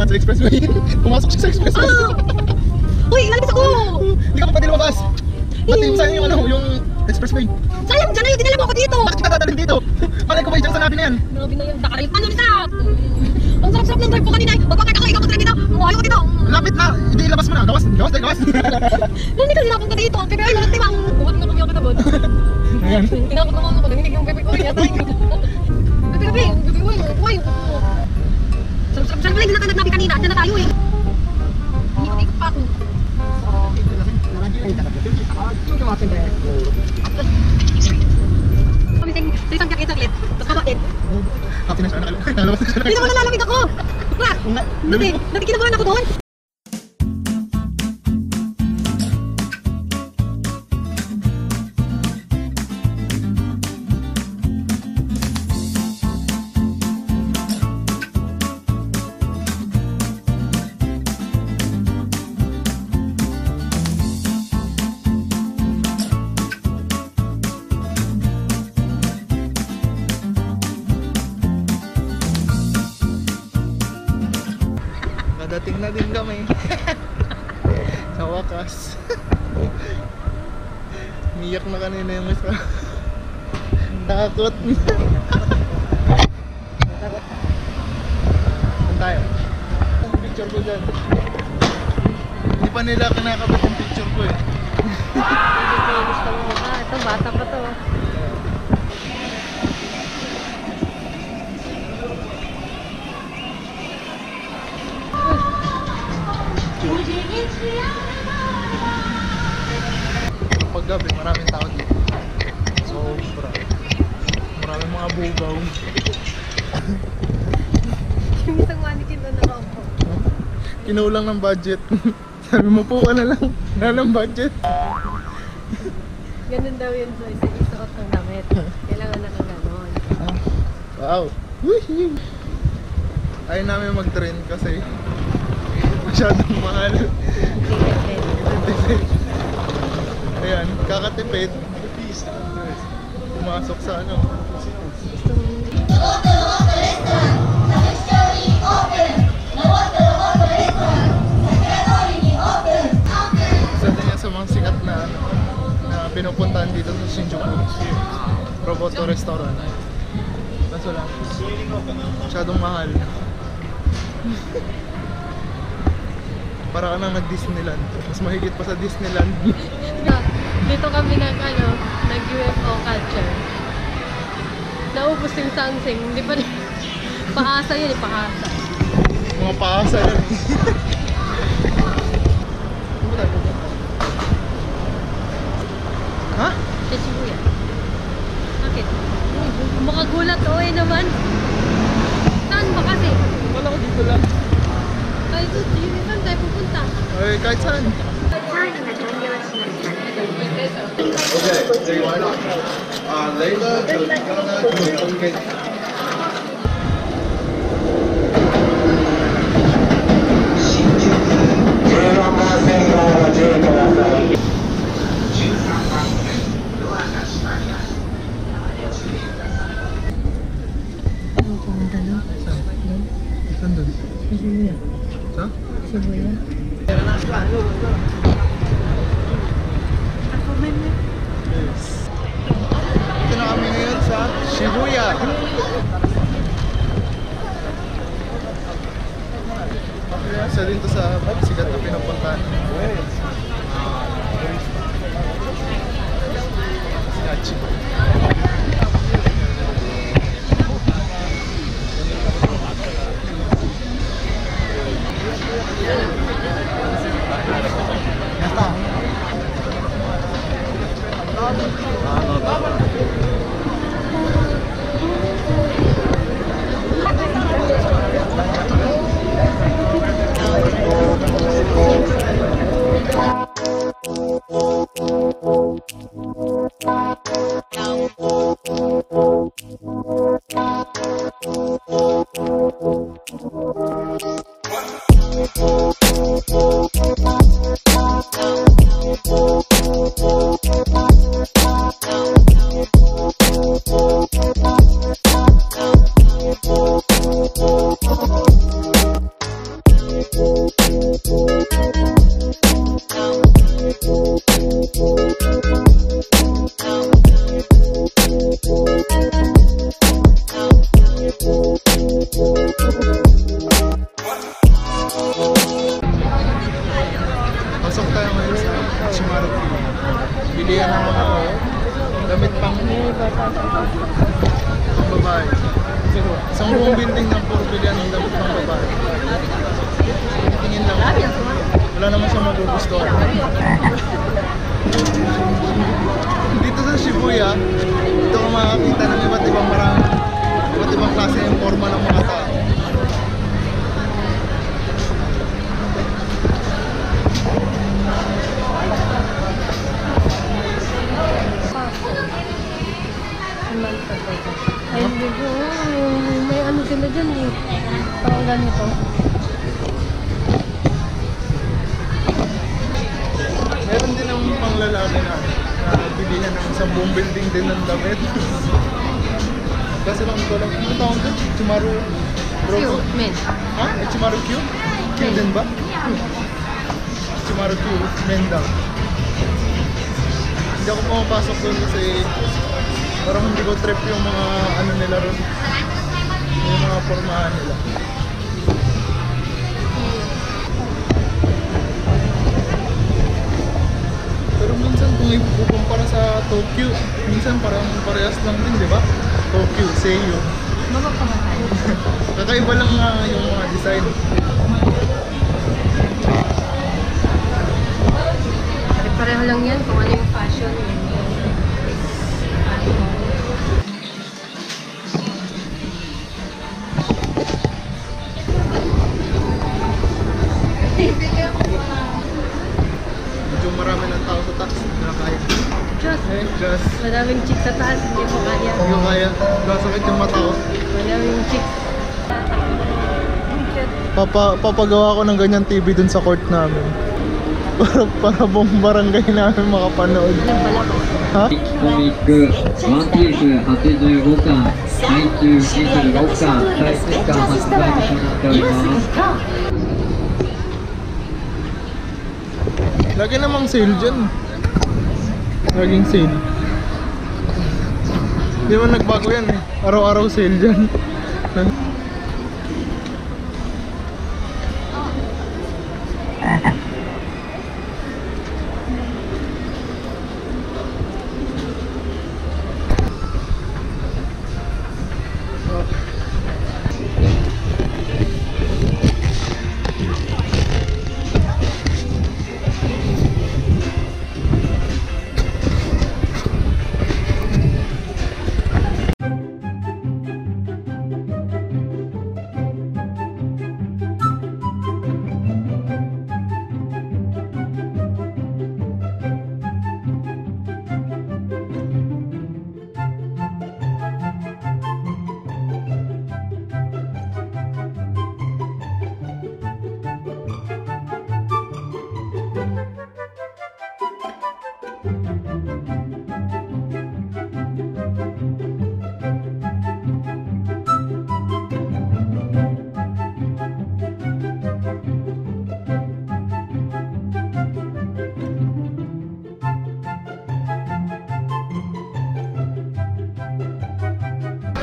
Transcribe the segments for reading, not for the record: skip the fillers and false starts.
sa expressway. Pumasok siya sa expressway. Uy, lalabas ako! Hindi ka pa pwede lumabas. Ba't yung sayang yung ano, yung expressway? Sayang, dyan na yun, dinala mo ako dito! Bakit ka dadalhin dito? Malay ko ba dyan sa nabi na yan? Nabi na yan, dakaril. Ano nisa? Ang sarap-sarap ng drive ko kanina. Magpapakita ko, ikaw mag-drive dito. Ayaw ko dito. Lapit na, hindi ilabas mo na. Gawas. Hindi ka sinapong ka dito. Pepe, ay, walang timang. Buwan na kami ako na ba? Ayan. Tinakot naman ako, nanginig yung pepe ko. Pepe, uy. Sarap-sarap pala, hindi na tayo nagnabi kanina. Diyan na tayo eh. Ikot-ikot pa ako. Kamising, isang jacket saglit. Tapos kabak din. Happy na siya, nakalabas na siya. Hindi naman nalalamig ako. Bakit? Dati kinabahan ako doon. Dating na din kami. Sa wakas. Miyak na kanina yung isa. Takot. Saan tayo? Ang picture ko dyan. Hindi pa nila kinakabit yung picture ko eh. Ito, bata pa to. Paggabi, maraming tao dito. Sobra. Maraming mga bugaw. Yung isang mannequin doon nakaupo. Kinulang ng budget. Sabi mo po ka na lang. Wala ng budget. Ganun daw yun sa isuot ng damit. Kailangan nakaganon. Wow. Woohoo! Ayaw namin mag-train kasi masyadong mahal. Ayan, kakatipid. Pumasok sa ano. Isa din yan sa mga sikat na pinupuntahan dito sa Shinjuku. Roboto Restaurant. Kaso lang, masyadong mahal. Para ka nang nag-Disneyland. Mas mahigit pa sa Disneyland. Dito kami nag-UFO culture. Naubos yung sangsing. Hindi pa rin. Paasa yun eh, paasa. Mga paasa yan. Ha? Sa Shibuya. Bakit? Makagulat o naman. Saan ba kasi? Wala ko dito lang. Ay, ito, saan tayo pupunta? Ay, kahit saan. Okay, why not? Later, okay. Saan doon? Shibuya. Sa? Shibuya. Yes. Ito na kami ngayon sa Shibuya. Isa din to sa sikat na pinupuntahan. Shibuya. Ang babae. Isang buong building ng puro pilihan ng damit ng babae. Tingin lang. Wala naman siya magugustuhan. Dito sa Shibuya, dito ka makakita ng iba't ibang klase ng forma ng mga tao. Ay, hindi ko. May ano sila dyan eh. Parang ganito. Meron din ang panglalaki na bilihan ng isang buong building din ng damit. Kasi lang ito lang, ano tawag doon? Ichimaru Robo? Men. Ha? Ichimaru Q? Q din ba? Ichimaru Q, men daw. Hindi ako pumapasok doon kasi parang hindi ko trip yung mga ano nila ron. Yung mga formahan nila. Pero minsan kung ipukumpara sa Tokyo, minsan parang parehas lang din, di ba? Tokyo, Seiyu. Mapapamahay. Kakaiba lang nga yung mga design. Pareho lang yan kung ano yung fashion. Medyo marami ng tao sa taas na kaya. Diyos, Just, madaming chicks sa taas, hindi mo kaya. hindi ko kaya. Masakit yung mata ko. Madaming chicks. Papagawa ko ng ganyan TV dun sa court namin. Para buong barangay namin makapanood. Alam pala ko. Ha? コミックワンピース85巻ハイキュー26巻大好き巻発売となっております Lagi namang sale dyan. Laging sale. Di ba nagbago yan eh. Araw-araw sale dyan.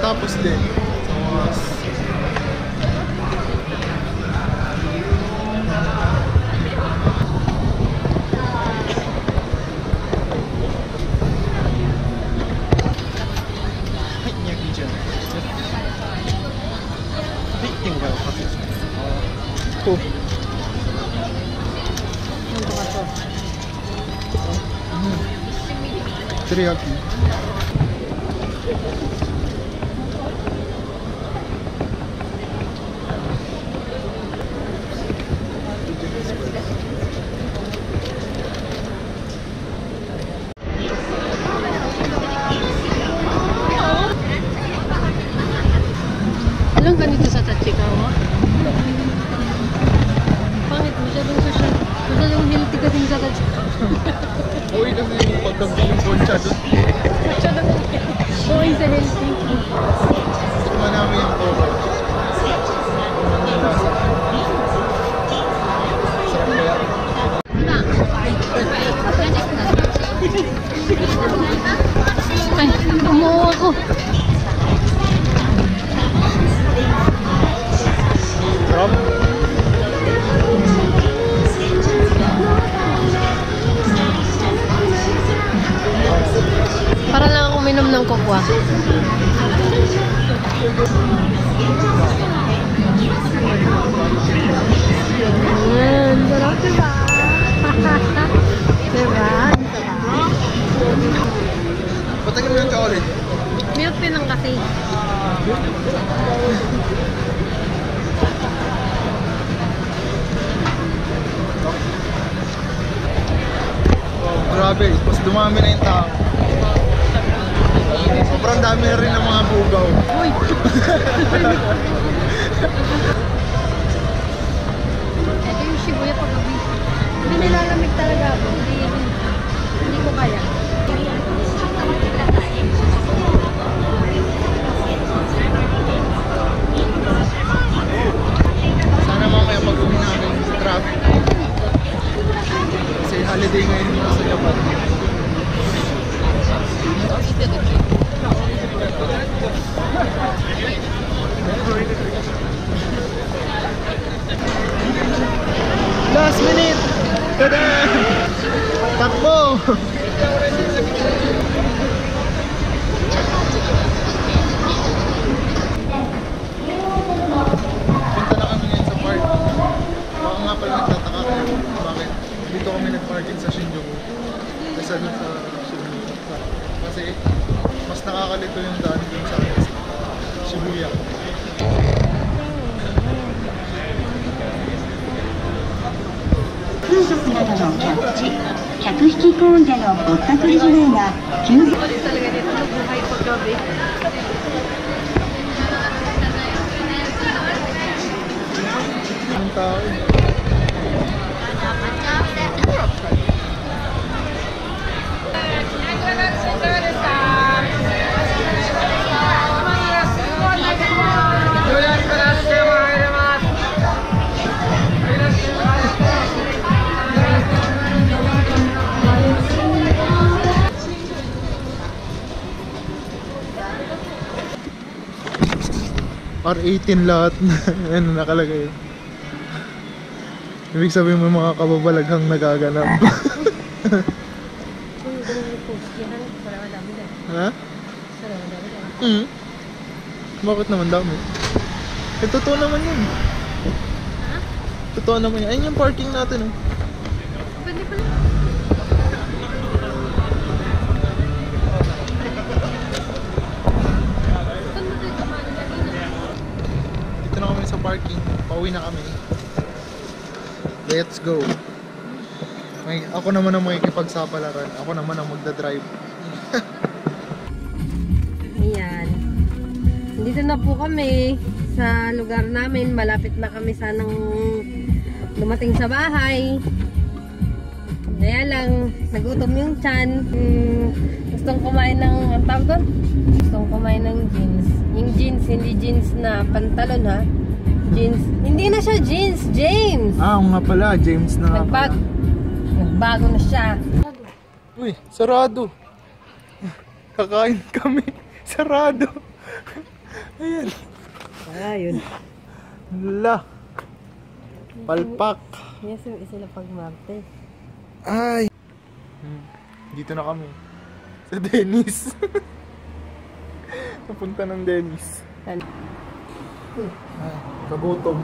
Tapos din sa mga Oh. Teriyaki. Alam ganito sa Tachikawa? Pangit, masyadong social. Masyadong healthy ka din sa Tachikawa. Uy, kasi yung pagkagbi yung poncha doon. Masyadong okay sa healthy. Suma namin yung cover. Sarap kaya. Ay, umuha ako. Sarap. Para lang ako minom ng kokwa. grabe, mas dumami na yung tao. Sobrang dami na rin ng mga bugaw. Uy! Ito yung Shibuya pag-gabi. Hindi nilalamig talaga ako. Hindi ko kaya. Sana mamaya pag-uwi namin sa traffic. Kasi holiday ngayon dito sa Japan. Last minute! Tada! Takbo! Punta na kami ngayon sa park. Baka nga pala nagtataka kayo bakit dito kami nag-parking sa Shinjuku kaysa dun sa Shibuya. Kasi mas nakakalito yung daan dun sa Shibuya. 空食などのキャッチ、客引き行者のぼったくり事例が急増。 Ulit talaga dito sa buhay pag-gabi. Ang tao. R18 lahat na ano nakalagay. Ibig sabihin mo mga kababalaghang nagaganap. Ha? Bakit naman dami? Eh, totoo naman yun. Totoo naman yun. Ayun yung parking natin. Oh. Pwede pala. Dito na kami sa parking. Pauwi na kami. Let's go. Ako naman ang makikipagsapalaran. Ako naman ang magdadrive. Ayan. Dito na po kami sa lugar namin. Malapit na kami sanang dumating sa bahay. Kaya lang, nagutom yung tiyan. Gustong kumain ng, ang tawag doon? Gustong kumain ng jeans. Yung jeans, hindi jeans na pantalon ha. Jeans. Hindi na siya jeans, James! Ah, nga pala. James na nga pala. Nagbago na siya. Uy, sarado. Kakain kami. Sarado. Ayan. Ayun. La. Palpak. Yes, yung isa na pag-marte. Ay. Dito na kami. Sa Dennis. Napunta ng Dennis. Ay, kagutom.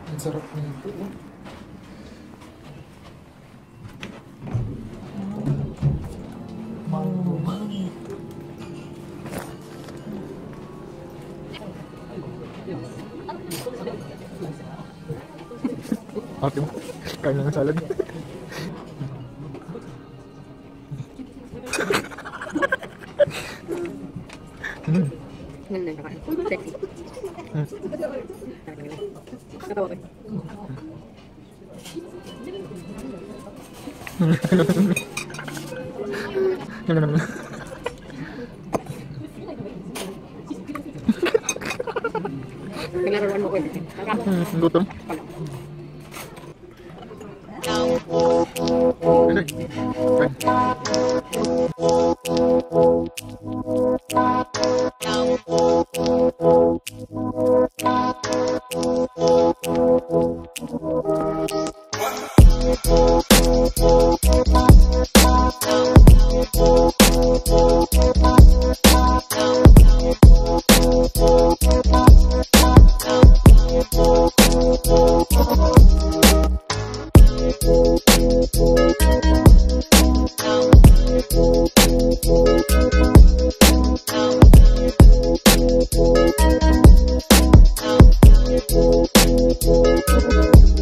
Ang sarap nito. Mango. Ate mo, kain na ng salad. Sexy. Gutom.